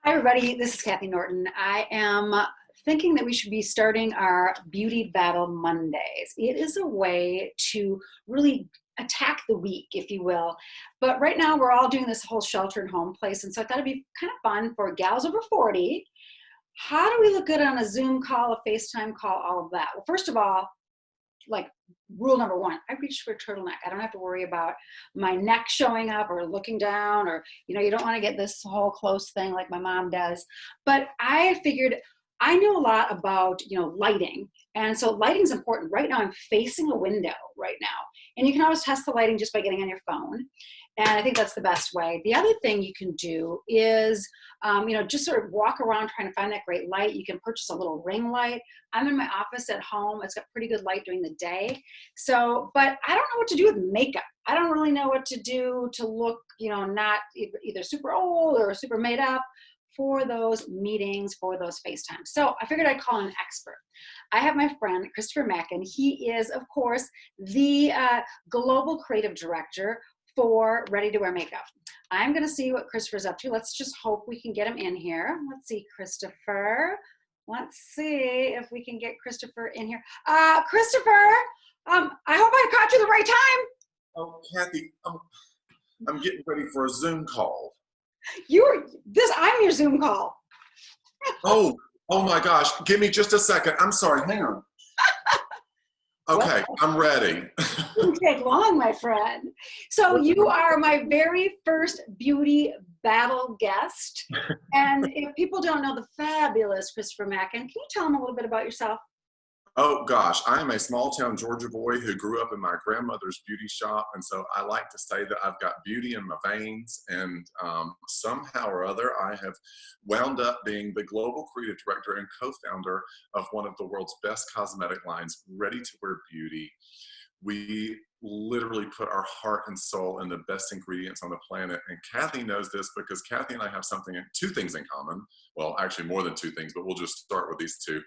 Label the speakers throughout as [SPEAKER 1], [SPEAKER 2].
[SPEAKER 1] Hi, everybody. This is Kathy Norton. I am thinking that we should be starting our Beauty Battle Mondays. It is a way to really attack the week, if you will. But right now, we're all doing this whole shelter at home place. And so I thought it'd be kind of fun for gals over 40. How do we look good on a Zoom call, a FaceTime call, all of that? Well, first of all, like rule number one, I reach for a turtleneck. I don't have to worry about my neck showing up or looking down, or, you don't want to get this whole close thing like my mom does. But I figured I knew a lot about, lighting. And so lighting's important. Right now I'm facing a window right now. And you can always test the lighting just by getting on your phone. And I think that's the best way. The other thing you can do is, just sort of walk around trying to find that great light. You can purchase a little ring light. I'm in my office at home. It's got pretty good light during the day. So, but I don't know what to do with makeup. I don't really know what to do to look, not either super old or super made up for those meetings, for those FaceTimes. So I figured I'd call an expert. I have my friend, Christopher Macken. He is, of course, the global creative director for Ready to Wear Makeup. I'm going to see what Christopher's up to. Let's just hope we can get him in here. Let's see, Christopher. Let's see if we can get Christopher in here. Christopher, I hope I caught you the right time.
[SPEAKER 2] Oh, Kathy, I'm getting ready for a Zoom call.
[SPEAKER 1] I'm your Zoom call.
[SPEAKER 2] Oh my gosh. Give me just a second. I'm sorry. Hang on. Okay, I'm ready.
[SPEAKER 1] It didn't take long, my friend. So you are my very first beauty battle guest. And if people don't know the fabulous Christopher Macken, can you tell them a little bit about yourself?
[SPEAKER 2] Oh gosh, I am a small town Georgia boy who grew up in my grandmother's beauty shop. And so I like to say that I've got beauty in my veins. And somehow or other, I have wound up being the global creative director and co-founder of one of the world's best cosmetic lines, Ready to Wear Beauty. We literally put our heart and soul in the best ingredients on the planet. And Kathy knows this because Kathy and I have two things in common. Well, actually more than two things, but we'll just start with these two.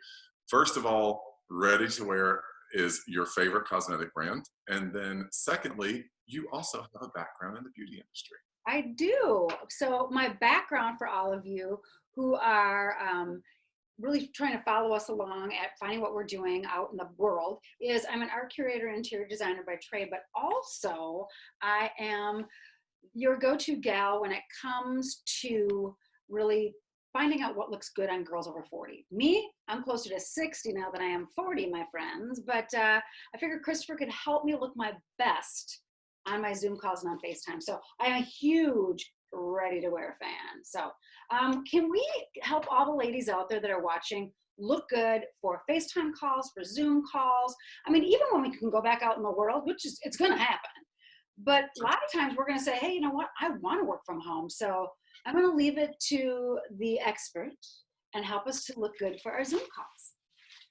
[SPEAKER 2] First of all, Ready to Wear is your favorite cosmetic brand. And then secondly, you also have a background in the beauty industry.
[SPEAKER 1] I do. So my background for all of you who are really trying to follow us along at finding what we're doing out in the world is I'm an art curator and interior designer by trade, but also I am your go-to gal when it comes to really finding out what looks good on girls over 40. Me, I'm closer to 60 now than I am 40, my friends, but I figured Christopher could help me look my best on my Zoom calls and on FaceTime. So I'm a huge Ready to Wear fan. So can we help all the ladies out there that are watching look good for FaceTime calls, for Zoom calls? I mean, even when we can go back out in the world, it's going to happen. But a lot of times we're going to say, hey, you know what? I want to work from home. So I'm going to leave it to the expert and help us to look good for our Zoom calls.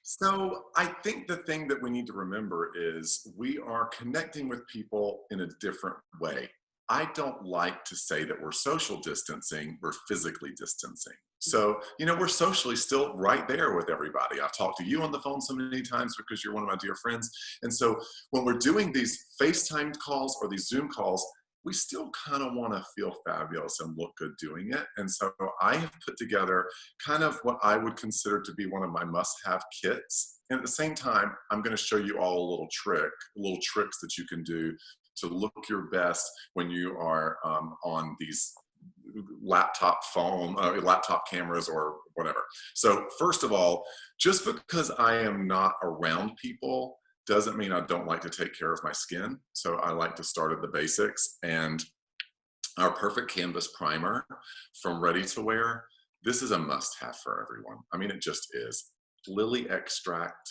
[SPEAKER 2] So I think the thing that we need to remember is we are connecting with people in a different way. I don't like to say that we're social distancing, we're physically distancing. So, we're socially still right there with everybody. I've talked to you on the phone so many times because you're one of my dear friends. And so when we're doing these FaceTime calls or these Zoom calls, we still kind of want to feel fabulous and look good doing it. And so I have put together kind of what I would consider to be one of my must-have kits. And at the same time, I'm going to show you all a little tricks that you can do to look your best when you are on these laptop cameras or whatever. So first of all, just because I am not around people doesn't mean I don't like to take care of my skin. So I like to start at the basics. And our Perfect Canvas Primer from Ready to Wear, this is a must-have for everyone. I mean, it just is. Lily extract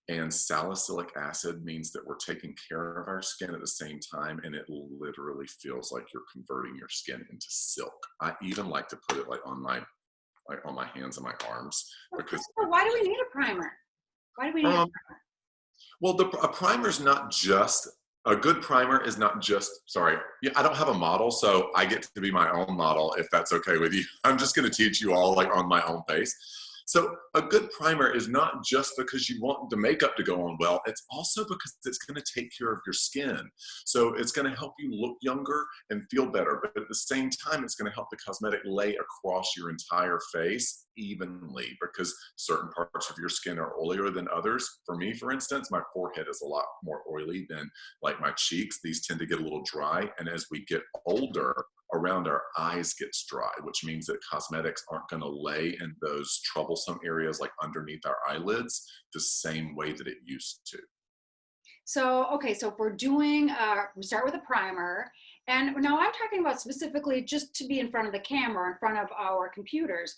[SPEAKER 2] and salicylic acid means that we're taking care of our skin at the same time, and it literally feels like you're converting your skin into silk. I even like to put it on my hands and my arms. Because
[SPEAKER 1] why do we need a primer? Why do we need a primer?
[SPEAKER 2] Well, a primer's not just, a good primer is not just, sorry, I don't have a model, so I get to be my own model if that's okay with you. I'm just going to teach you all on my own pace. So a good primer is not just because you want the makeup to go on well, it's also because it's going to take care of your skin. So it's going to help you look younger and feel better, but at the same time, it's going to help the cosmetic lay across your entire face evenly, because certain parts of your skin are oilier than others. For me, for instance, my forehead is a lot more oily than like my cheeks. These tend to get a little dry, and as we get older, around our eyes gets dry, which means that cosmetics aren't going to lay in those troublesome areas like underneath our eyelids the same way that it used to.
[SPEAKER 1] So, okay, so if we're doing, we start with a primer, and now I'm talking about specifically just to be in front of the camera, in front of our computers.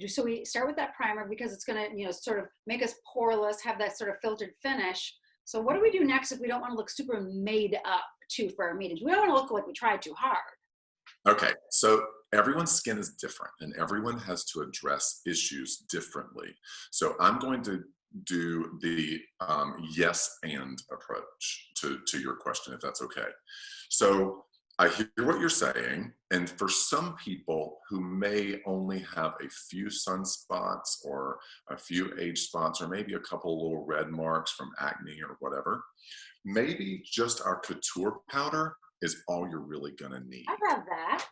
[SPEAKER 1] So we start with that primer because it's going to, you know, sort of make us poreless, have that sort of filtered finish. So what do we do next if we don't want to look super made up too for our meetings? We don't want to look like we tried too hard.
[SPEAKER 2] Okay, so everyone's skin is different and everyone has to address issues differently. So I'm going to do the yes and approach to your question, if that's okay. So I hear what you're saying, and for some people who may only have a few sunspots or a few age spots or maybe a couple little red marks from acne or whatever, maybe just our couture powder is all you're really gonna need.
[SPEAKER 1] I have that.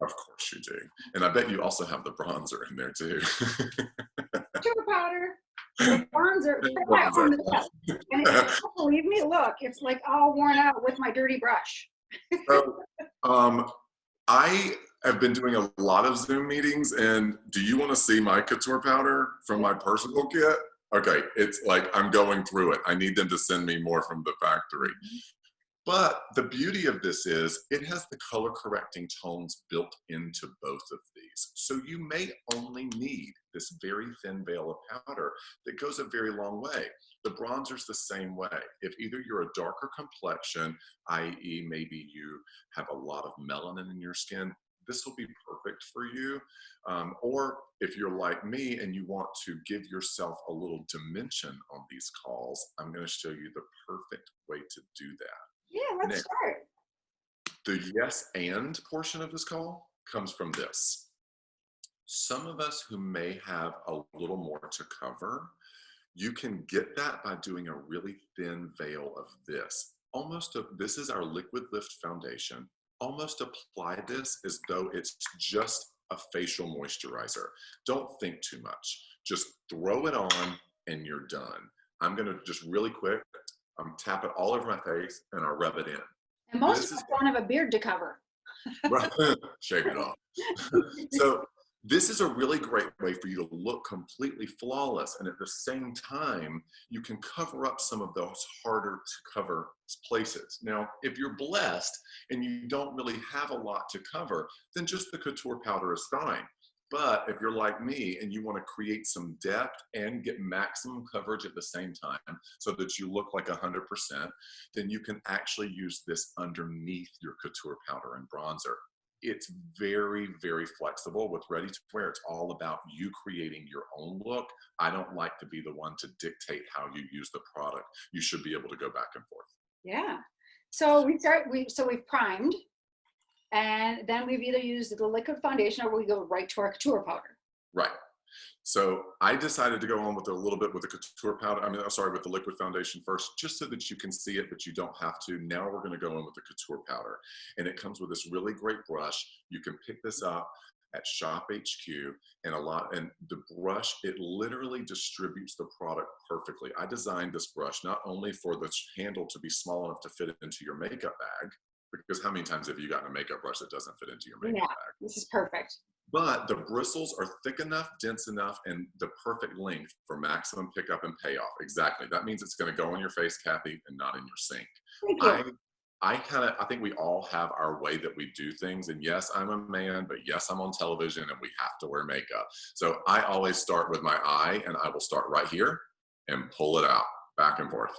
[SPEAKER 2] Of course you do. And I bet you also have the bronzer in there too.
[SPEAKER 1] Couture powder, the bronzer,
[SPEAKER 2] Bronzer.
[SPEAKER 1] on the left. And if you don't believe me, look, it's like all worn out with my dirty brush.
[SPEAKER 2] So, I have been doing a lot of Zoom meetings, and do you want to see my couture powder from my personal kit? Okay, it's like I'm going through it. I need them to send me more from the factory. But the beauty of this is it has the color correcting tones built into both of these. So you may only need this very thin veil of powder that goes a very long way. The bronzer's the same way. If either you're a darker complexion, i.e. maybe you have a lot of melanin in your skin, this will be perfect for you. Or if you're like me and you want to give yourself a little dimension on these calls, I'm going to show you the perfect way to do that.
[SPEAKER 1] Yeah, let's start.
[SPEAKER 2] The yes and portion of this call comes from this. Some of us who may have a little more to cover, you can get that by doing a really thin veil of this. This is our liquid lift foundation. Almost apply this as though it's just a facial moisturizer. Don't think too much. Just throw it on and you're done. I'm gonna just really quick, tap it all over my face and I'll rub it in.
[SPEAKER 1] And most of us don't have a beard to cover.
[SPEAKER 2] Right, shave it off. So this is a really great way for you to look completely flawless, and at the same time, you can cover up some of those harder to cover places. Now, if you're blessed and you don't really have a lot to cover, then just the couture powder is fine. But if you're like me and you want to create some depth and get maximum coverage at the same time so that you look like 100%, then you can actually use this underneath your couture powder and bronzer. It's very, very flexible with ready to wear. It's all about you creating your own look. I don't like to be the one to dictate how you use the product. You should be able to go back and forth.
[SPEAKER 1] Yeah. So we've primed. And then we've either used the liquid foundation or we go right to our couture powder.
[SPEAKER 2] Right. So I decided to go on with a little bit with the couture powder. With the liquid foundation first, just so that you can see it, but you don't have to. Now we're going to go in with the couture powder. And it comes with this really great brush. You can pick this up at ShopHQ, and the brush, it literally distributes the product perfectly. I designed this brush not only for the handle to be small enough to fit into your makeup bag, because how many times have you gotten a makeup brush that doesn't fit into your makeup bag?
[SPEAKER 1] This is perfect.
[SPEAKER 2] But the bristles are thick enough, dense enough, and the perfect length for maximum pickup and payoff. Exactly. That means it's going to go on your face, Kathy, and not in your sink.
[SPEAKER 1] Thank you.
[SPEAKER 2] I think we all have our way that we do things. And yes, I'm a man, but yes, I'm on television and we have to wear makeup. So I always start with my eye, and I will start right here and pull it out back and forth.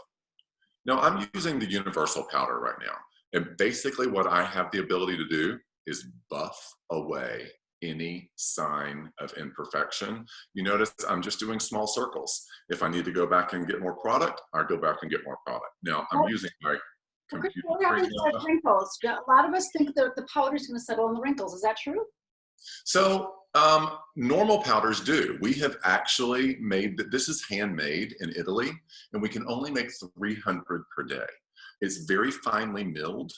[SPEAKER 2] Now I'm using the universal powder right now. And basically what I have the ability to do is buff away any sign of imperfection. You notice I'm just doing small circles. If I need to go back and get more product, I'll go back and get more product. Now I'm using my computer.
[SPEAKER 1] What happens to wrinkles? A lot of us think that the powder's going to settle on the wrinkles. Is that true?
[SPEAKER 2] So Normal powders do. We have actually made, this is handmade in Italy, and we can only make 300 per day. It's very finely milled,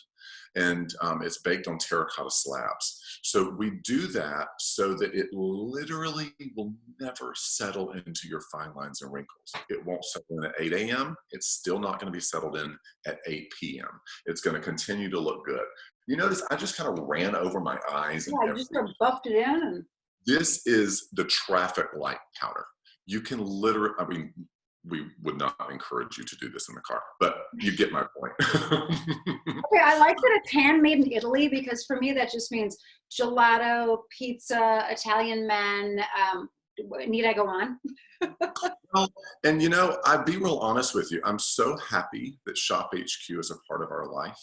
[SPEAKER 2] and it's baked on terracotta slabs. So we do that so that it literally will never settle into your fine lines and wrinkles. It won't settle in at 8 a.m. It's still not going to be settled in at 8 p.m. It's going to continue to look good. You notice I just kind of ran over my eyes and
[SPEAKER 1] Yeah, you just sort of buffed it in. And
[SPEAKER 2] this is the traffic light powder. You can literally, I mean, we would not encourage you to do this in the car, but you get my point.
[SPEAKER 1] okay, I like that it's handmade in Italy, because for me that just means gelato, pizza, Italian men. Need I go on?
[SPEAKER 2] Well, and you know, I'd be real honest with you. I'm so happy that ShopHQ is a part of our life,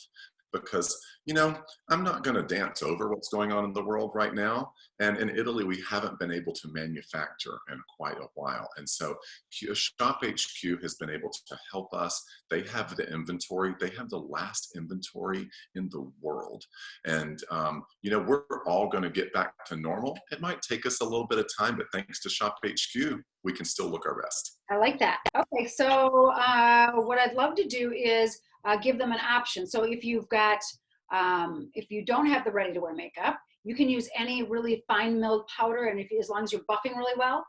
[SPEAKER 2] because, you know, I'm not going to dance over what's going on in the world right now. And in Italy, we haven't been able to manufacture in quite a while. And so ShopHQ has been able to help us. They have the inventory. They have the last inventory in the world. And, you know, we're all going to get back to normal. It might take us a little bit of time, but thanks to ShopHQ, we can still look our best.
[SPEAKER 1] I like that. Okay, so what I'd love to do is give them an option. So if you've got, if you don't have the ready-to-wear makeup, you can use any really fine milled powder, and as long as you're buffing really well.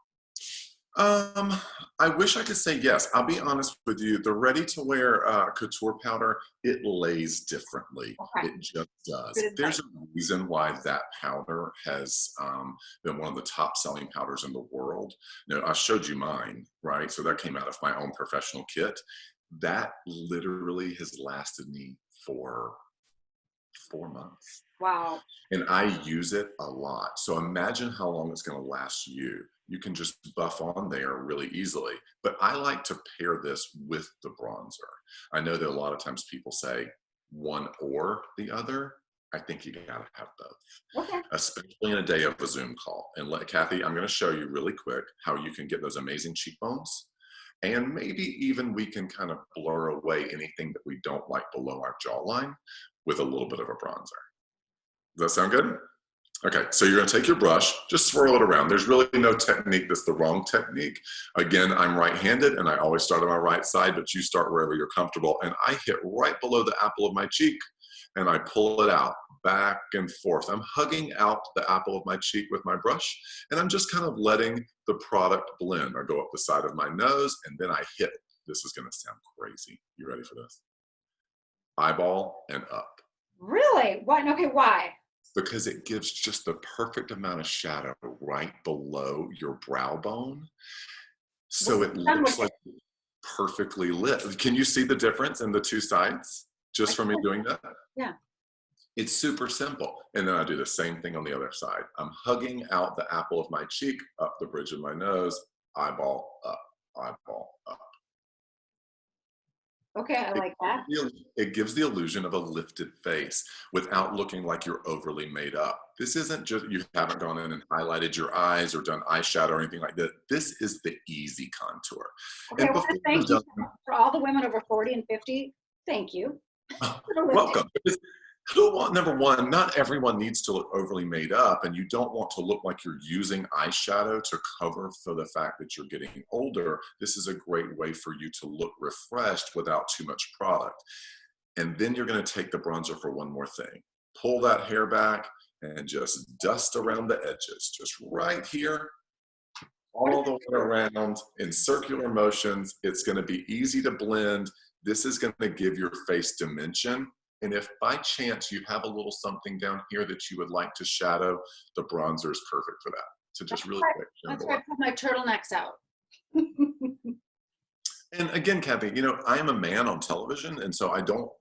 [SPEAKER 2] I wish I could say yes. I'll be honest with you. The ready-to-wear couture powder, it lays differently.
[SPEAKER 1] Okay.
[SPEAKER 2] It just does. There's a reason why that powder has been one of the top-selling powders in the world. Now, I showed you mine, right? So that came out of my own professional kit. That literally has lasted me for 4 months.
[SPEAKER 1] Wow.
[SPEAKER 2] And I use it a lot. So imagine how long it's going to last you. You can just buff on there really easily. But I like to pair this with the bronzer. I know that a lot of times people say one or the other. I think you got to have both.
[SPEAKER 1] Okay.
[SPEAKER 2] Especially in a day of a Zoom call. And Kathy, I'm going to show you really quick how you can get those amazing cheekbones. And maybe even we can kind of blur away anything that we don't like below our jawline with a little bit of a bronzer. Does that sound good? Okay, so you're gonna take your brush, just swirl it around. There's really no technique that's the wrong technique. Again, I'm right-handed and I always start on my right side, but you start wherever you're comfortable. And I hit right below the apple of my cheek and I pull it out back and forth. I'm hugging out the apple of my cheek with my brush, and I'm just kind of letting the product blend. I go up the side of my nose and then I hit. This is gonna sound crazy. You ready for this? Eyeball and up.
[SPEAKER 1] Really? What? Okay, why?
[SPEAKER 2] Because it gives just the perfect amount of shadow right below your brow bone. So it looks like perfectly lit. Can you see the difference in the two sides just from me doing that?
[SPEAKER 1] Yeah.
[SPEAKER 2] It's super simple. And then I do the same thing on the other side. I'm hugging out the apple of my cheek, up the bridge of my nose, eyeball up, eyeball up.
[SPEAKER 1] Okay, I like that.
[SPEAKER 2] It gives the illusion of a lifted face without looking like you're overly made up. This isn't just, you haven't gone in and highlighted your eyes or done eyeshadow or anything like that. This is the easy contour.
[SPEAKER 1] Okay, I want to thank you for all the women over 40 and 50. Thank you.
[SPEAKER 2] Welcome. Number one, not everyone needs to look overly made up, and you don't want to look like you're using eyeshadow to cover for the fact that you're getting older. This is a great way for you to look refreshed without too much product. And then you're going to take the bronzer for one more thing. Pull that hair back and just dust around the edges, just right here, all the way around in circular motions. It's going to be easy to blend. This is going to give your face dimension. And if by chance you have a little something down here that you would like to shadow, the bronzer is perfect for that. So just really quick.
[SPEAKER 1] That's why I put my turtlenecks out.
[SPEAKER 2] And again, Kathy, you know, I am a man on television, and so I don't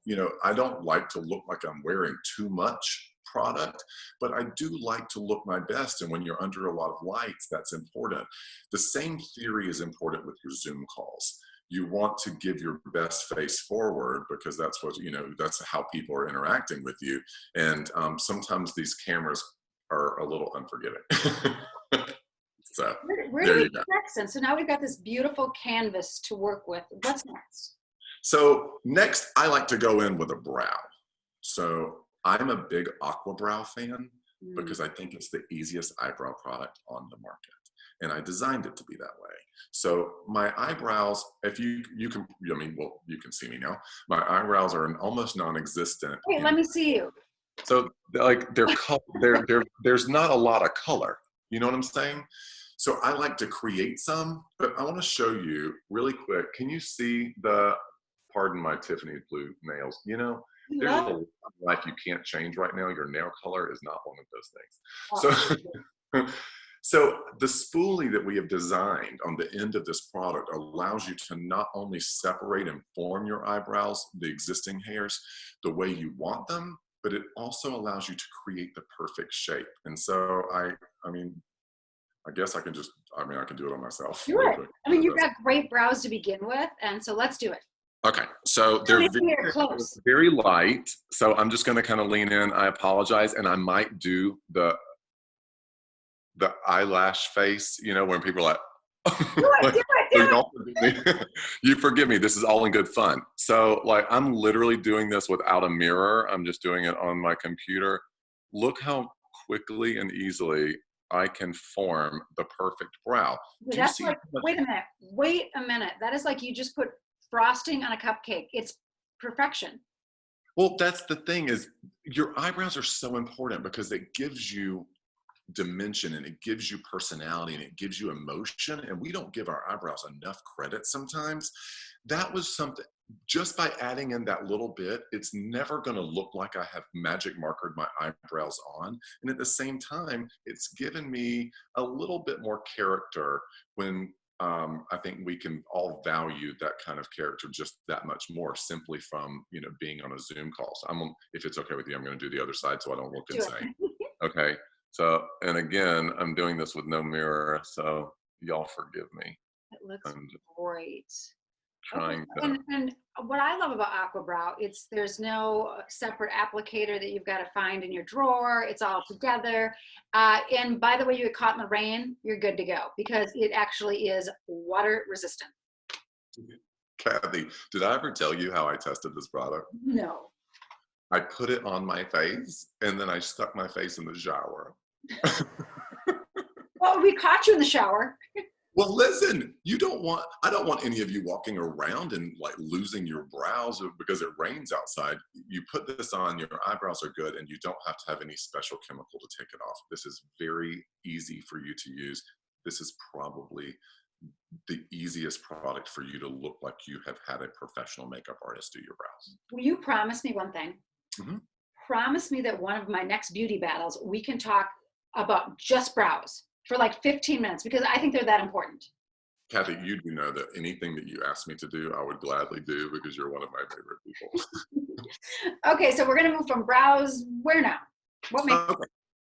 [SPEAKER 2] like to look like I'm wearing too much product, but I do like to look my best. And when you're under a lot of lights, that's important. The same theory is important with your Zoom calls. You want to give your best face forward because that's what, you know, that's how people are interacting with you. And sometimes these cameras are a little unforgiving. So
[SPEAKER 1] where do we go next then? So now we've got this beautiful canvas to work with. What's next?
[SPEAKER 2] So next, I like to go in with a brow. So I'm a big aqua brow fan.
[SPEAKER 1] Mm.
[SPEAKER 2] because I think it's the easiest eyebrow product on the market. And I designed it to be that way. So my eyebrows, if you can, I mean, well, you can see me now. My eyebrows are almost non-existent.
[SPEAKER 1] Wait, let me see you.
[SPEAKER 2] So like there's not a lot of color. You know what I'm saying? So I like to create some, but I want to show you really quick. Can you see pardon my Tiffany blue nails? You know, there's a life you can't change right now. Your nail color is not one of those things. So so the spoolie that we have designed on the end of this product allows you to not only separate and form your eyebrows, the existing hairs, the way you want them, but it also allows you to create the perfect shape. And so I mean, I guess I can just, I mean, I can do it on myself.
[SPEAKER 1] Do it. I mean, you've got great brows to begin with, and so let's do it.
[SPEAKER 2] Okay, so they're
[SPEAKER 1] close.
[SPEAKER 2] very light. So I'm just going to kind of lean in. I apologize, and I might do the eyelash face, you know, when people are like,
[SPEAKER 1] do it.
[SPEAKER 2] You forgive me. This is all in good fun. So like, I'm literally doing this without a mirror. I'm just doing it on my computer. Look how quickly and easily I can form the perfect brow.
[SPEAKER 1] That's like, wait a minute. That is like you just put frosting on a cupcake. It's perfection.
[SPEAKER 2] Well, that's the thing, is your eyebrows are so important because it gives you dimension and it gives you personality and it gives you emotion, and we don't give our eyebrows enough credit sometimes. That was something, just by adding in that little bit, it's never going to look like I have magic markered my eyebrows on, and at the same time it's given me a little bit more character when I think we can all value that kind of character just that much more simply from, you know, being on a Zoom call. So if it's okay with you, I'm going to do the other side so I don't look insane. Okay. So, and again, I'm doing this with no mirror, so y'all forgive me.
[SPEAKER 1] It looks great.
[SPEAKER 2] Trying
[SPEAKER 1] to. And what I love about Aqua Brow, there's no separate applicator that you've got to find in your drawer. It's all together. And by the way, you get caught in the rain, you're good to go because it actually is water resistant.
[SPEAKER 2] Kathy, did I ever tell you how I tested this product?
[SPEAKER 1] No.
[SPEAKER 2] I put it on my face and then I stuck my face in the shower.
[SPEAKER 1] Well, we caught you in the shower.
[SPEAKER 2] Well, listen, I don't want any of you walking around and like losing your brows because it rains outside. You put this on, your eyebrows are good, and you don't have to have any special chemical to take it off. This is very easy for you to use. This is probably the easiest product for you to look like you have had a professional makeup artist do your brows.
[SPEAKER 1] Will you promise me one thing? Mm-hmm. Promise me that one of my next beauty battles, we can talk about just brows for like 15 minutes, because I think they're that important.
[SPEAKER 2] Kathy, you do know that anything that you ask me to do, I would gladly do because you're one of my favorite people.
[SPEAKER 1] Okay, so we're going to move from brows. Where now? What makes?
[SPEAKER 2] Okay.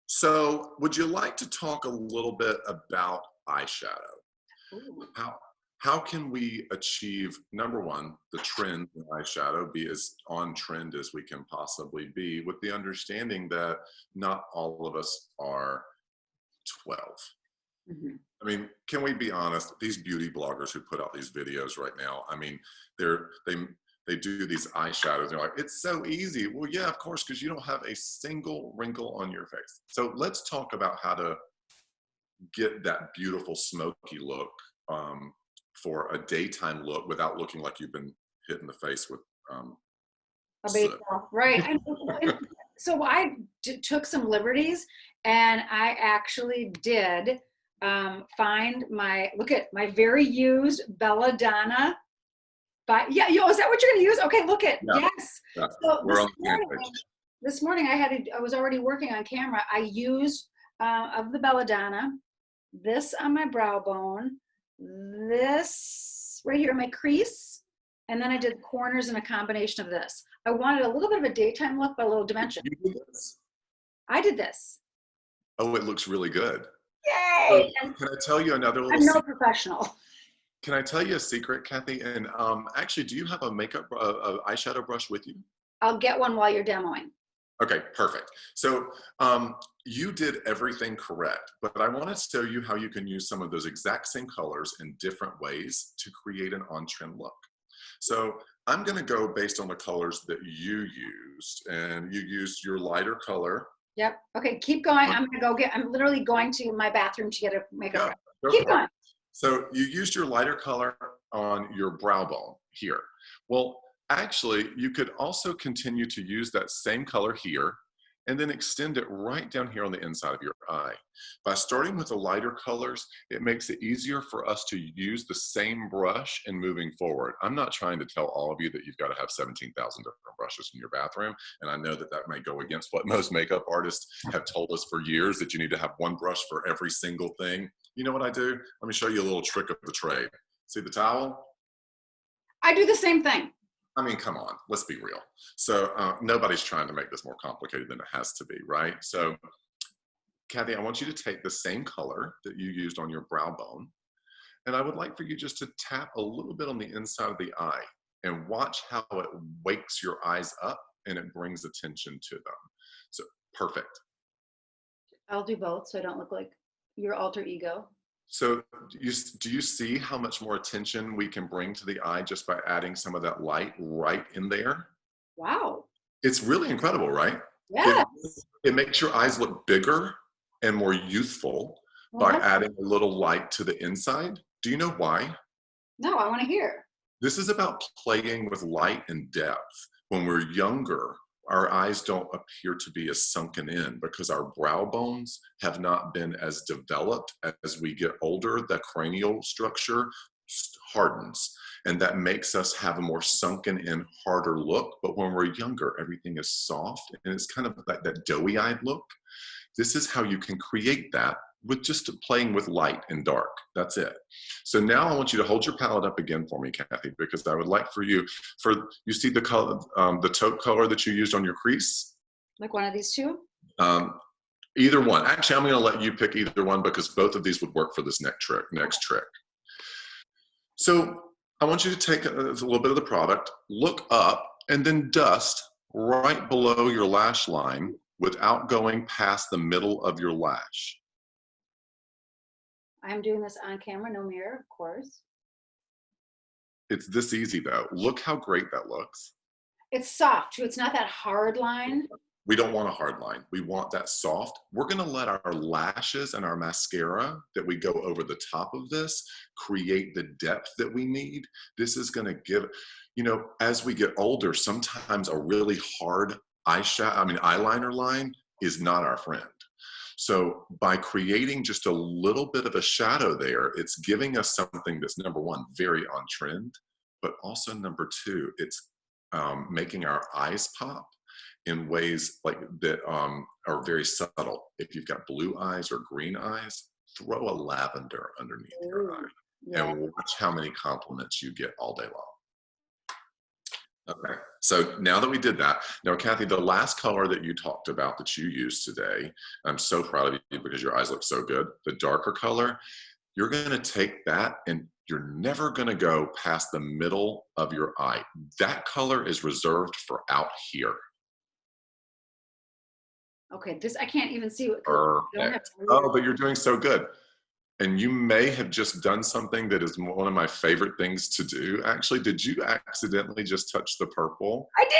[SPEAKER 2] So would you like to talk a little bit about eyeshadow? Ooh. How can we achieve, number one, the trend in eyeshadow, be as on trend as we can possibly be, with the understanding that not all of us are 12. Mm-hmm. I mean, can we be honest? These beauty bloggers who put out these videos right now, I mean, they do these eyeshadows. They're like, it's so easy. Well, yeah, of course, because you don't have a single wrinkle on your face. So let's talk about how to get that beautiful smoky look for a daytime look without looking like you've been hit in the face with
[SPEAKER 1] a baseball. Right. So I took some liberties, and I actually did find look at my very used Belladonna. But yeah, is that what you're going to use? Okay, look at, yeah. Yes. Yeah. So this morning I was already working on camera. I used of the Belladonna, this on my brow bone, this right here in my crease, and then I did corners in a combination of this. I wanted a little bit of a daytime look, but a little dimension.
[SPEAKER 2] You did this?
[SPEAKER 1] I did this.
[SPEAKER 2] Oh, it looks really good.
[SPEAKER 1] Yay!
[SPEAKER 2] So, can I tell you another little
[SPEAKER 1] I'm no professional.
[SPEAKER 2] Can I tell you a secret, Kathy? And actually, do you have a eyeshadow brush with you?
[SPEAKER 1] I'll get one while you're demoing.
[SPEAKER 2] Okay, perfect. So you did everything correct, but I want to show you how you can use some of those exact same colors in different ways to create an on-trend look. So I'm going to go based on the colors that you used, and you used your lighter color
[SPEAKER 1] Yep. Okay, keep going. I'm literally going to my bathroom to get a makeup
[SPEAKER 2] Yeah,
[SPEAKER 1] brush.
[SPEAKER 2] go
[SPEAKER 1] Keep
[SPEAKER 2] for it.
[SPEAKER 1] going.
[SPEAKER 2] So you used your lighter color on your brow bone here. Well, actually, you could also continue to use that same color here and then extend it right down here on the inside of your eye. By starting with the lighter colors, it makes it easier for us to use the same brush and moving forward. I'm not trying to tell all of you that you've got to have 17,000 different brushes in your bathroom. And I know that that may go against what most makeup artists have told us for years, that you need to have one brush for every single thing. You know what I do? Let me show you a little trick of the trade. See the towel?
[SPEAKER 1] I do the same thing.
[SPEAKER 2] I mean, come on, let's be real. So nobody's trying to make this more complicated than it has to be, right? So Kathy, I want you to take the same color that you used on your brow bone, and I would like for you just to tap a little bit on the inside of the eye and watch how it wakes your eyes up and it brings attention to them. So perfect.
[SPEAKER 1] I'll do both so I don't look like your alter ego.
[SPEAKER 2] So do you see how much more attention we can bring to the eye just by adding some of that light right in there?
[SPEAKER 1] Wow.
[SPEAKER 2] It's really incredible, right? It,
[SPEAKER 1] Yes.
[SPEAKER 2] it makes your eyes look bigger and more youthful
[SPEAKER 1] Well,
[SPEAKER 2] by
[SPEAKER 1] that's,
[SPEAKER 2] adding a little light to the inside. Do you know why?
[SPEAKER 1] no, I want to hear.
[SPEAKER 2] This is about playing with light and depth. When we're younger, our eyes don't appear to be as sunken in because our brow bones have not been as developed. As we get older, the cranial structure hardens, and that makes us have a more sunken in, harder look. But when we're younger, everything is soft and it's kind of like that doughy eyed look. This is how you can create that with just playing with light and dark. That's it. So now I want you to hold your palette up again for me, Kathy, because I would like for you, you see the color, the taupe color that you used on your crease?
[SPEAKER 1] Like one of these two?
[SPEAKER 2] Um, either one. Actually, I'm going to let you pick either one because both of these would work for this next trick. So I want you to take a little bit of the product, look up, and then dust right below your lash line without going past the middle of your lash.
[SPEAKER 1] I'm doing this on camera, no mirror, of course.
[SPEAKER 2] It's this easy though. Look how great that looks.
[SPEAKER 1] It's soft too. It's not that hard line.
[SPEAKER 2] We don't want a hard line. We want that soft. We're going to let our lashes and our mascara that we go over the top of this create the depth that we need. This is going to give, as we get older, sometimes a really hard eyeliner line is not our friend. So by creating just a little bit of a shadow there, it's giving us something that's, number one, very on trend, but also number two, it's making our eyes pop in ways like that are very subtle. If you've got blue eyes or green eyes, throw a lavender underneath your eye and watch how many compliments you get all day long. Okay, so now that we did that, now Kathy, the last color that you talked about that you used today, I'm so proud of you because your eyes look so good, the darker color, you're gonna take that and you're never gonna go past the middle of your eye. That color is reserved for out here.
[SPEAKER 1] Okay, this, I can't even see what.
[SPEAKER 2] Perfect. Oh, but you're doing so good. And you may have just done something that is one of my favorite things to do. Actually, did you accidentally just touch the purple?
[SPEAKER 1] I did!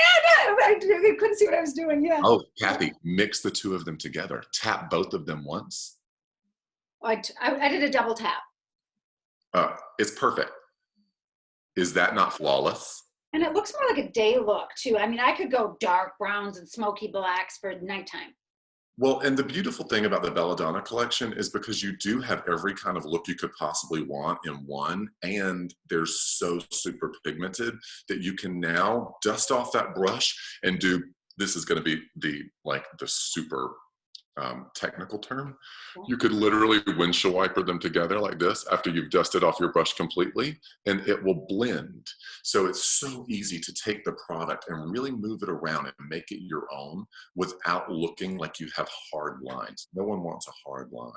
[SPEAKER 1] I couldn't see what I was doing, yeah.
[SPEAKER 2] Oh, Kathy, mix the two of them together. Tap both of them once.
[SPEAKER 1] I did a double tap.
[SPEAKER 2] It's perfect. Is that not flawless?
[SPEAKER 1] And it looks more like a day look, too. I mean, I could go dark browns and smoky blacks for nighttime.
[SPEAKER 2] Well, and the beautiful thing about the Belladonna collection is because you do have every kind of look you could possibly want in one, and they're so super pigmented that you can now dust off that brush and do, this is going to be the super technical term. You could literally windshield wiper them together like this after you've dusted off your brush completely, and it will blend. So it's so easy to take the product and really move it around and make it your own without looking like you have hard lines. No one wants a hard line.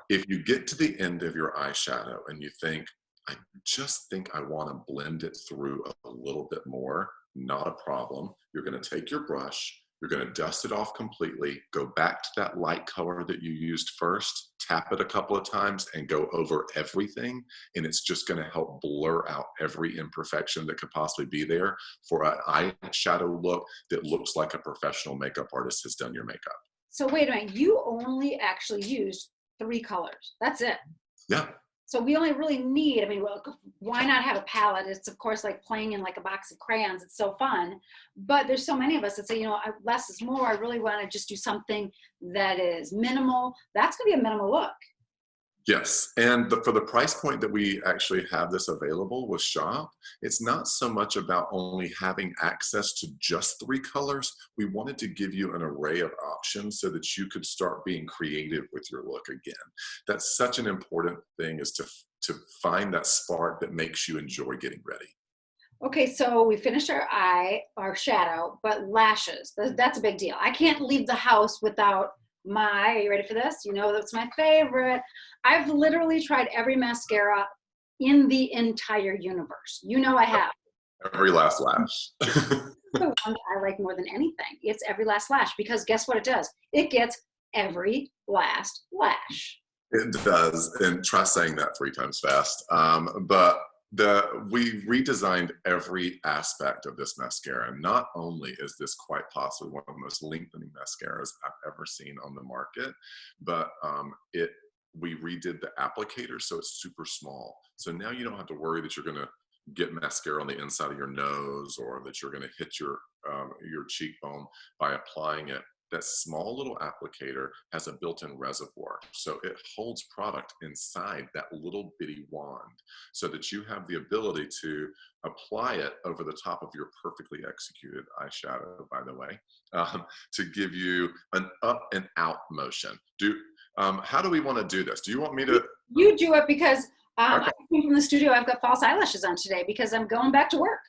[SPEAKER 2] If you get to the end of your eyeshadow and you think, I just think I want to blend it through a little bit more, not a problem. You're going to take your brush, you're going to dust it off completely, go back to that light color that you used first, tap it a couple of times and go over everything. And it's just going to help blur out every imperfection that could possibly be there for an eyeshadow look that looks like a professional makeup artist has done your makeup.
[SPEAKER 1] So wait a minute, you only actually used 3 colors. That's it.
[SPEAKER 2] Yeah.
[SPEAKER 1] So we only really need, I mean, well, why not have a palette? It's of course like playing in like a box of crayons. It's so fun. But there's so many of us that say, less is more. I really want to just do something that is minimal. That's going to be a minimal look.
[SPEAKER 2] Yes, and for the price point that we actually have this available with Shop, it's not so much about only having access to just 3 colors. We wanted to give you an array of options so that you could start being creative with your look again. That's such an important thing, is to find that spark that makes you enjoy getting ready.
[SPEAKER 1] Okay, so we finished our shadow, but lashes, that's a big deal. I can't leave the house without are you ready for this? You know, that's my favorite. I've literally tried every mascara in the entire universe. You know I have.
[SPEAKER 2] Every last lash.
[SPEAKER 1] The one that I like more than anything. It's Every Last Lash, because guess what it does? It gets every last lash.
[SPEAKER 2] It does, and try saying that 3 times fast. But we redesigned every aspect of this mascara. Not only is this quite possibly one of the most lengthening mascaras I've ever seen on the market, but we redid the applicator so it's super small. So now you don't have to worry that you're going to get mascara on the inside of your nose, or that you're going to hit your cheekbone by applying it. That small little applicator has a built-in reservoir, so it holds product inside that little bitty wand, so that you have the ability to apply it over the top of your perfectly executed eyeshadow, by the way, to give you an up and out motion. How do we want to do this? Do you want me to?
[SPEAKER 1] You do it, because
[SPEAKER 2] Okay.
[SPEAKER 1] I came from the studio. I've got false eyelashes on today because I'm going back to work.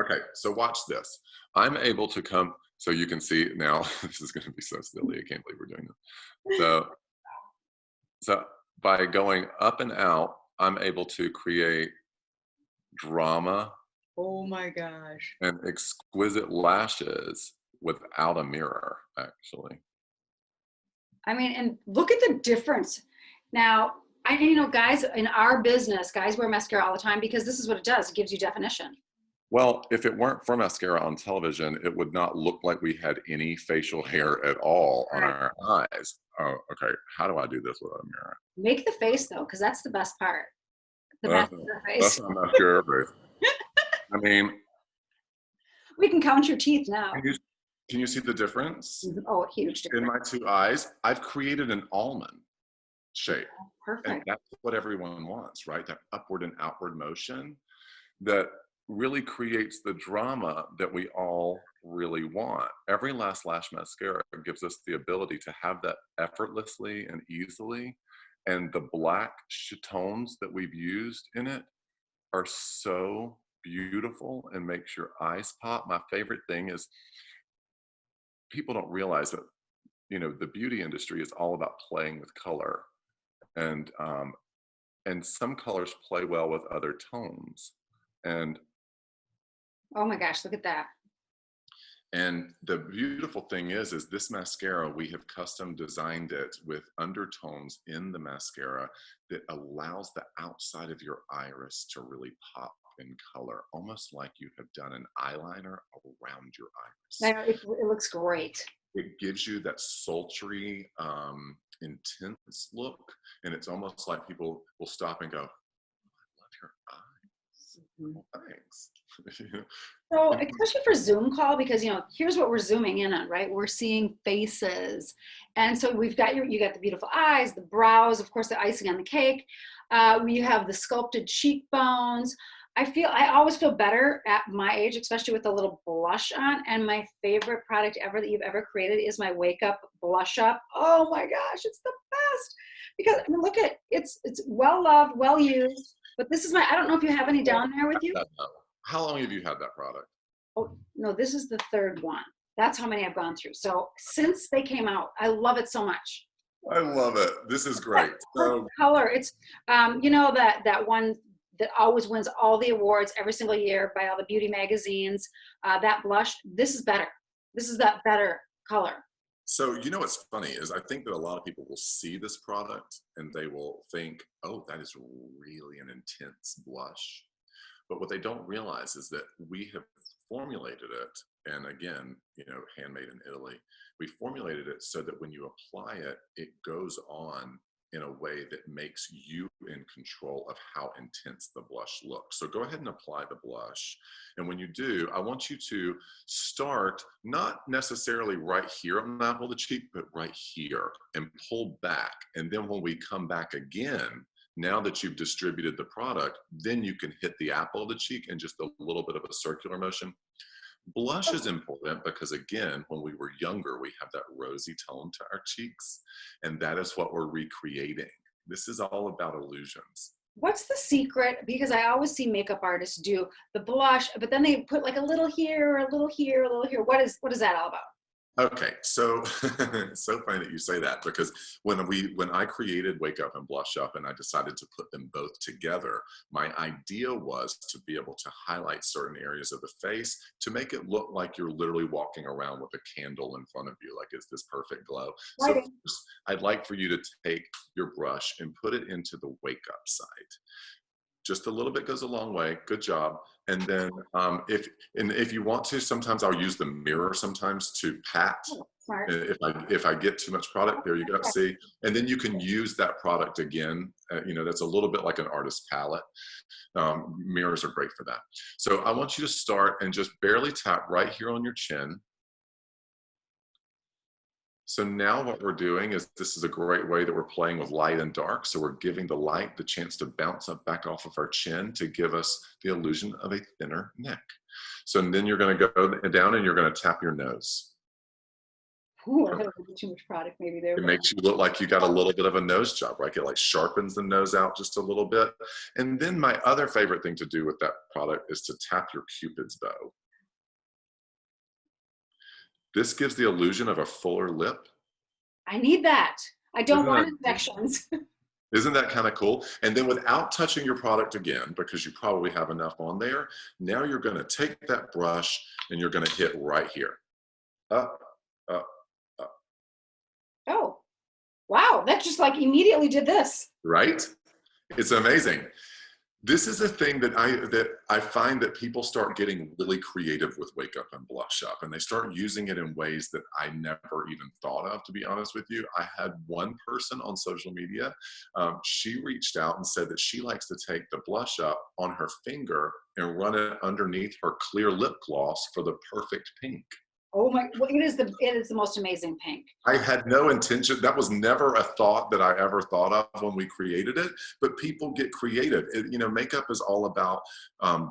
[SPEAKER 2] Okay, so watch this. I'm able to come, so you can see now, this is going to be so silly. I can't believe we're doing this. So by going up and out, I'm able to create drama
[SPEAKER 3] Oh my gosh.
[SPEAKER 2] and exquisite lashes without a mirror, actually.
[SPEAKER 1] I mean, and look at the difference. Now, guys in our business, guys wear mascara all the time because this is what it does. It gives you definition.
[SPEAKER 2] Well, if it weren't for mascara on television, it would not look like we had any facial hair at all on our eyes. Oh, okay. How do I do this without a mirror?
[SPEAKER 1] Make the face though, because that's the best part. The
[SPEAKER 2] That's
[SPEAKER 1] mascara
[SPEAKER 2] that's
[SPEAKER 1] face.
[SPEAKER 2] not mascara face. I mean,
[SPEAKER 1] We can count your teeth now.
[SPEAKER 2] can you see the difference?
[SPEAKER 1] Oh, huge
[SPEAKER 2] In
[SPEAKER 1] difference.
[SPEAKER 2] my 2 eyes, I've created an almond shape. And
[SPEAKER 1] Perfect.
[SPEAKER 2] that's what everyone wants, right? That upward and outward motion that really creates the drama that we all really want. Every Last Lash mascara gives us the ability to have that effortlessly and easily. And the black tones that we've used in it are so beautiful and makes your eyes pop. My favorite thing is, people don't realize that, the beauty industry is all about playing with color. And some colors play well with other tones. And
[SPEAKER 1] Oh my gosh, look at that.
[SPEAKER 2] the beautiful thing is this mascara, we have custom designed it with undertones in the mascara that allows the outside of your iris to really pop in color, almost like you have done an eyeliner around your
[SPEAKER 1] I
[SPEAKER 2] iris.
[SPEAKER 1] know, it looks great.
[SPEAKER 2] It gives you that sultry, intense look, and it's almost like people will stop and go, "Oh, I love your eyes. Well, thanks."
[SPEAKER 1] So, especially for Zoom call, because here's what we're zooming in on, right? We're seeing faces, and so we've got you got the beautiful eyes, the brows, of course, the icing on the cake. We have the sculpted cheekbones. I always feel better at my age, especially with a little blush on. And my favorite product ever that you've ever created is my Wake Up Blush Up. Oh my gosh, it's the best, because I mean, look at it's well loved, well used. But this is I don't know if you have any down there with you.
[SPEAKER 2] How long have you had that product?
[SPEAKER 1] Oh, no, this is the 3rd one. That's how many I've gone through. So since they came out, I love it so much.
[SPEAKER 2] I love it. This is great. So,
[SPEAKER 1] Color. It's, that one that always wins all the awards every single year by all the beauty magazines, that blush, this is better. This is that better color.
[SPEAKER 2] so what's funny is, I think that a lot of people will see this product and they will think, oh, that is really an intense blush. But what they don't realize is that we have formulated it and again, handmade in Italy. We formulated it so that when you apply it, it goes on in a way that makes you in control of how intense the blush looks. So go ahead and apply the blush. And when you do, I want you to start not necessarily right here on the apple of the cheek, but right here, and pull back. And then when we come back again, now that you've distributed the product, then you can hit the apple of the cheek in just a little bit of a circular motion. Blush is important because, again, when we were younger, we have that rosy tone to our cheeks, and that is what we're recreating. This is all about illusions.
[SPEAKER 1] What's the secret? Because I always see makeup artists do the blush, but then they put like a little here, a little here, a little here. What is that all about?
[SPEAKER 2] Okay, so it's so funny that you say that, because when I created Wake Up and Blush Up and I decided to put them both together, my idea was to be able to highlight certain areas of the face to make it look like you're literally walking around with a candle in front of you, like it's this perfect glow. So
[SPEAKER 1] Right.
[SPEAKER 2] first, I'd like for you to take your brush and put it into the Wake Up side. Just a little bit goes a long way. Good job. And then if you want to, sometimes I'll use the mirror sometimes to pat.
[SPEAKER 1] Oh, smart.
[SPEAKER 2] If I get too much product, there you go. See, and then you can use that product again. That's a little bit like an artist palette. Mirrors are great for that. So I want you to start and just barely tap right here on your chin. So now what we're doing is, this is a great way that we're playing with light and dark. So we're giving the light the chance to bounce up back off of our chin to give us the illusion of a thinner neck. So then you're going to go down and you're going to tap your nose.
[SPEAKER 1] Ooh, I have a little too much product maybe there.
[SPEAKER 2] It makes you look like you got a little bit of a nose job, right? It like sharpens the nose out just a little bit. And then my other favorite thing to do with that product is to tap your Cupid's bow. This gives the illusion of a fuller lip.
[SPEAKER 1] I need that. I don't want infections.
[SPEAKER 2] Isn't that kind of cool? And then without touching your product again, because you probably have enough on there, now you're going to take that brush and you're going to hit right here. Up, up, up.
[SPEAKER 1] Oh, wow. That just like immediately did this.
[SPEAKER 2] Right? It's amazing. This is a thing that I find that people start getting really creative with Wake Up and Blush Up, and they start using it in ways that I never even thought of, to be honest with you. I had one person on social media, she reached out and said that she likes to take the blush up on her finger and run it underneath her clear lip gloss for the perfect pink.
[SPEAKER 1] Oh my, well, it is the most amazing pink.
[SPEAKER 2] I had no intention. That was never a thought that I ever thought of when we created it, but people get creative. Makeup is all about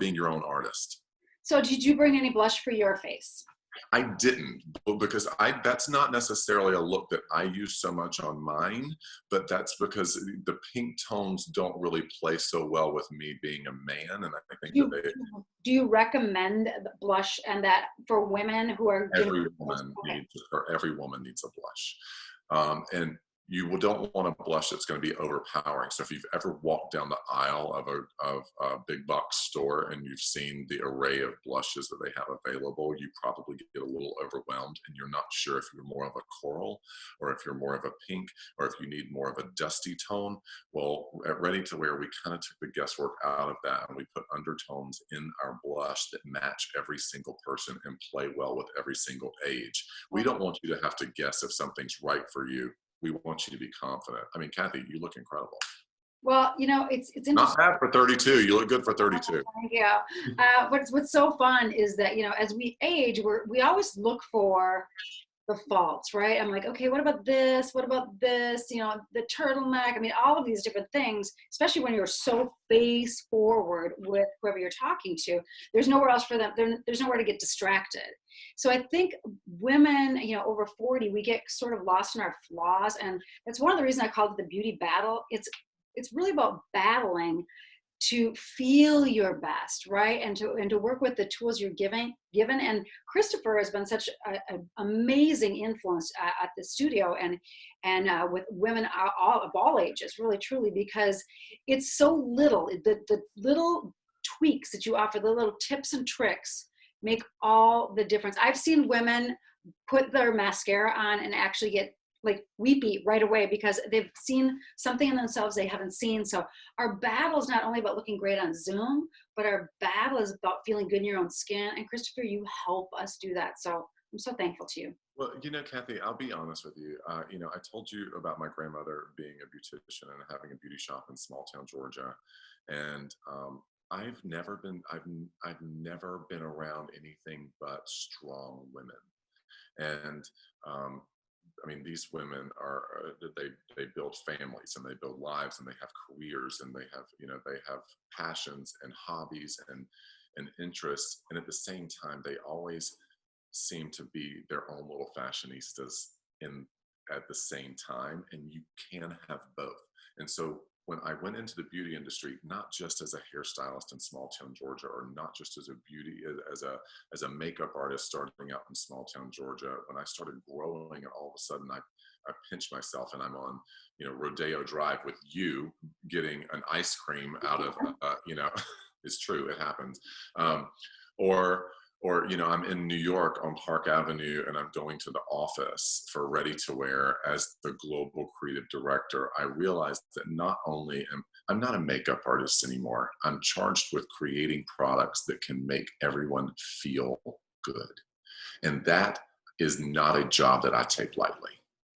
[SPEAKER 2] being your own artist.
[SPEAKER 1] So did you bring any blush for your face?
[SPEAKER 2] I didn't, because that's not necessarily a look that I use so much on mine, but that's because the pink tones don't really play so well with me being a man, and I think
[SPEAKER 1] do you recommend the blush and that for women who are
[SPEAKER 2] every woman needs a blush, and you don't want a blush that's going to be overpowering. So if you've ever walked down the aisle of a big box store and you've seen the array of blushes that they have available, you probably get a little overwhelmed and you're not sure if you're more of a coral or if you're more of a pink or if you need more of a dusty tone. Well, at Ready to Wear, we kind of took the guesswork out of that and we put undertones in our blush that match every single person and play well with every single age. We don't want you to have to guess if something's right for you. We want you to be confident. I mean, Kathy, you look incredible.
[SPEAKER 1] Well, it's interesting.
[SPEAKER 2] Not bad for 32. You look good for 32.
[SPEAKER 1] Thank you. What's so fun is that, as we age, we always look for the faults, right? I'm like, okay, what about this? What about this? The turtleneck. I mean, all of these different things, especially when you're so face forward with whoever you're talking to, there's nowhere else for them. There's nowhere to get distracted. So I think women, over 40, we get sort of lost in our flaws. And that's one of the reasons I called it the beauty battle. It's really about battling to feel your best, right? And to work with the tools you're given. And Christopher has been such an amazing influence at the studio and with women of all ages, really, truly, because it's so little, the little tweaks that you offer, the little tips and tricks make all the difference. I've seen women put their mascara on and actually get like weepy right away because they've seen something in themselves they haven't seen. So our battle is not only about looking great on Zoom, but our battle is about feeling good in your own skin. And Christopher, you help us do that. So I'm so thankful to you.
[SPEAKER 2] Well, Kathy, I'll be honest with you. I told you about my grandmother being a beautician and having a beauty shop in small town Georgia, and I've never been around anything but strong women. And I mean, these women they build families and they build lives and they have careers and they have they have passions and hobbies and interests, and at the same time they always seem to be their own little fashionistas in at the same time, and you can have both. And so when I went into the beauty industry, not just as a hairstylist in small town Georgia, or not just as a as a makeup artist starting out in small town Georgia, when I started growing, and all of a sudden I pinched myself and I'm on Rodeo Drive with you getting an ice cream out of it's true, it happens. Or I'm in New York on Park Avenue and I'm going to the office for Ready to Wear as the global creative director. I realized that not only I'm not a makeup artist anymore, I'm charged with creating products that can make everyone feel good. And that is not a job that I take lightly.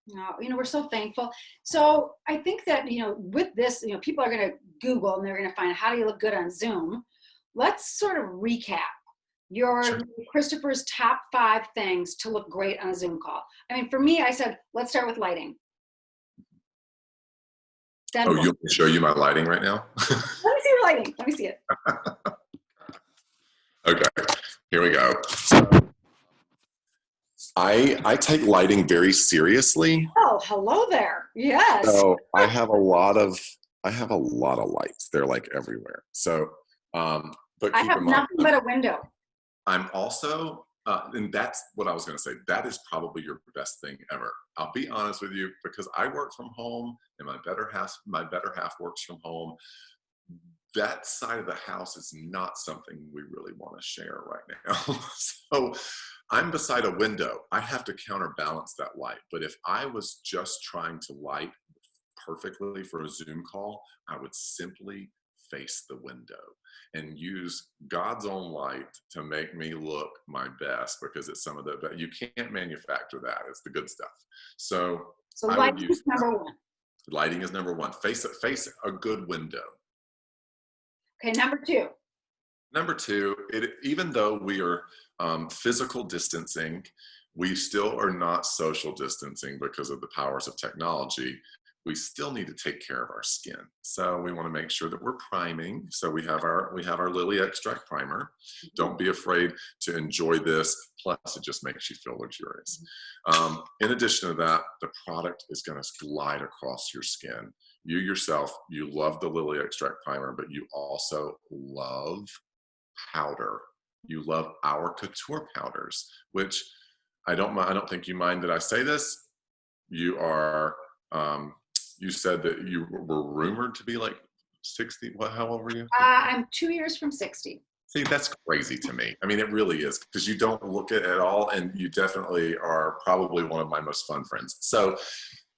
[SPEAKER 1] No, we're so thankful. So I think that, with this, people are going to Google and they're going to find how do you look good on Zoom. Let's sort of recap
[SPEAKER 2] Sure.
[SPEAKER 1] Christopher's top 5 things to look great on a Zoom call. I mean, for me, I said, let's start with lighting. Then
[SPEAKER 2] Oh, you want me to show you my lighting right now?
[SPEAKER 1] Let me see your lighting. Let me see it.
[SPEAKER 2] Okay, here we go. I take lighting very seriously.
[SPEAKER 1] Oh, hello there. Yes.
[SPEAKER 2] So I have a lot of lights. They're like everywhere. So, but
[SPEAKER 1] I
[SPEAKER 2] keep
[SPEAKER 1] have
[SPEAKER 2] in mind,
[SPEAKER 1] nothing but a window.
[SPEAKER 2] I'm also, and that's what I was going to say. That is probably your best thing ever. I'll be honest with you, because I work from home, and my better half works from home. That side of the house is not something we really want to share right now. So I'm beside a window. I have to counterbalance that light. But if I was just trying to light perfectly for a Zoom call, I would simply face the window and use God's own light to make me look my best, because it's some of the, but you can't manufacture that. It's the good stuff. So I would
[SPEAKER 1] lighting
[SPEAKER 2] use
[SPEAKER 1] is number 1.
[SPEAKER 2] lighting is number 1. Face a good window.
[SPEAKER 1] Okay, number 2.
[SPEAKER 2] Number 2, even though we are physical distancing, we still are not social distancing because of the powers of technology. We still need to take care of our skin. So we want to make sure that we're priming. So we have our lily extract primer. Don't be afraid to enjoy this. Plus, it just makes you feel luxurious. In addition to that, the product is going to glide across your skin. You yourself, you love the lily extract primer, but you also love powder. You love our Couture powders, which I don't think you mind that I say this. You are, you said that you were rumored to be like 60. How old were you?
[SPEAKER 1] I'm 2 years from 60.
[SPEAKER 2] See, that's crazy to me. I mean, it really is, because you don't look it at all, and you definitely are probably one of my most fun friends. So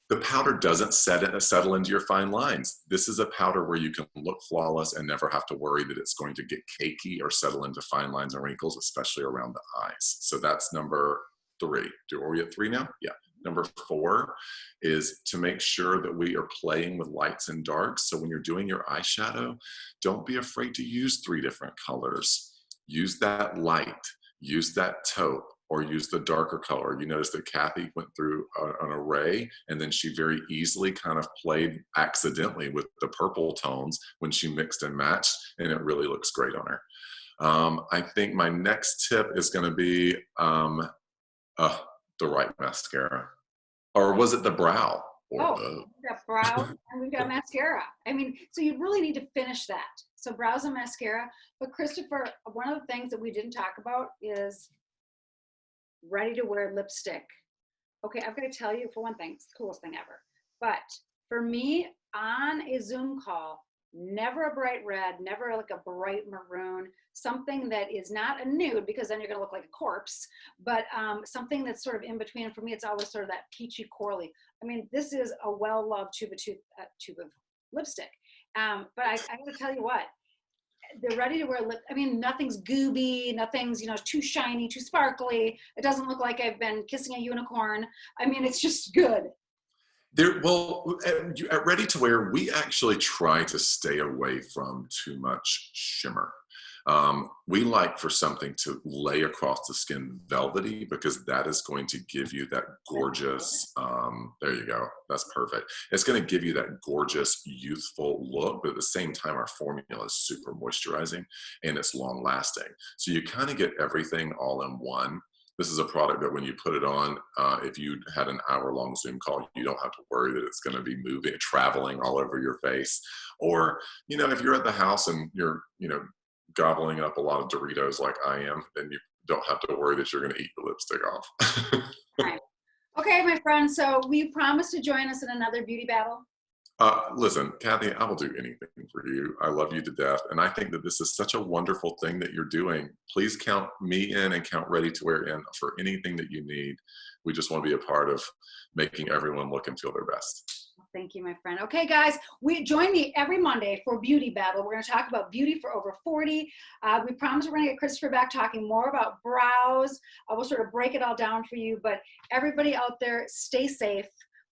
[SPEAKER 2] the powder doesn't settle into your fine lines. This is a powder where you can look flawless and never have to worry that it's going to get cakey or settle into fine lines and wrinkles, especially around the eyes. So that's number 3. Are we at 3 now? Yeah. Number 4 is to make sure that we are playing with lights and darks. So when you're doing your eyeshadow, don't be afraid to use 3 different colors. Use that light, use that taupe, or use the darker color. You notice that Kathy went through an array, and then she very easily kind of played accidentally with the purple tones when she mixed and matched, and it really looks great on her. I think my next tip is going to be the right mascara. Or was it the brow? Or
[SPEAKER 1] we've got brows and we've got mascara. I mean, so you really need to finish that. So brows and mascara. But Christopher, one of the things that we didn't talk about is Ready to Wear lipstick. Okay, I've got to tell you, for one thing, it's the coolest thing ever. But for me, on a Zoom call, never a bright red, never like a bright maroon, something that is not a nude because then you're gonna look like a corpse, but something that's sort of in between. And for me, it's always sort of that peachy corally. I mean, this is a well-loved tube of lipstick. But I gotta tell you what, they're ready to wear lip. I mean, nothing's gooby, nothing's, too shiny, too sparkly. It doesn't look like I've been kissing a unicorn. I mean, it's just good.
[SPEAKER 2] At Ready to Wear, we actually try to stay away from too much shimmer. We like for something to lay across the skin velvety, because that is going to give you that gorgeous, there you go, that's perfect. It's going to give you that gorgeous, youthful look, but at the same time, our formula is super moisturizing and it's long lasting. So you kind of get everything all in one. This is a product that when you put it on, if you had an hour-long Zoom call, you don't have to worry that it's going to be moving, traveling all over your face. Or, if you're at the house and you're, gobbling up a lot of Doritos like I am, then you don't have to worry that you're going to eat the lipstick off.
[SPEAKER 1] Right. Okay, my friend, so will you promise to join us in another beauty battle?
[SPEAKER 2] Listen, Kathy, I will do anything for you. I love you to death. And I think that this is such a wonderful thing that you're doing. Please count me in and count Ready to Wear in for anything that you need. We just want to be a part of making everyone look and feel their best.
[SPEAKER 1] Thank you, my friend. Okay, guys, join me every Monday for Beauty Battle. We're going to talk about beauty for over 40. We promise we're going to get Christopher back talking more about brows. We'll sort of break it all down for you. But everybody out there, stay safe.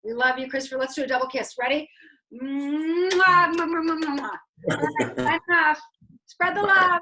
[SPEAKER 1] We love you, Christopher. Let's do a double kiss. Ready? Mwah, mwah, mwah, mwah, mwah. All right, enough. Spread the love.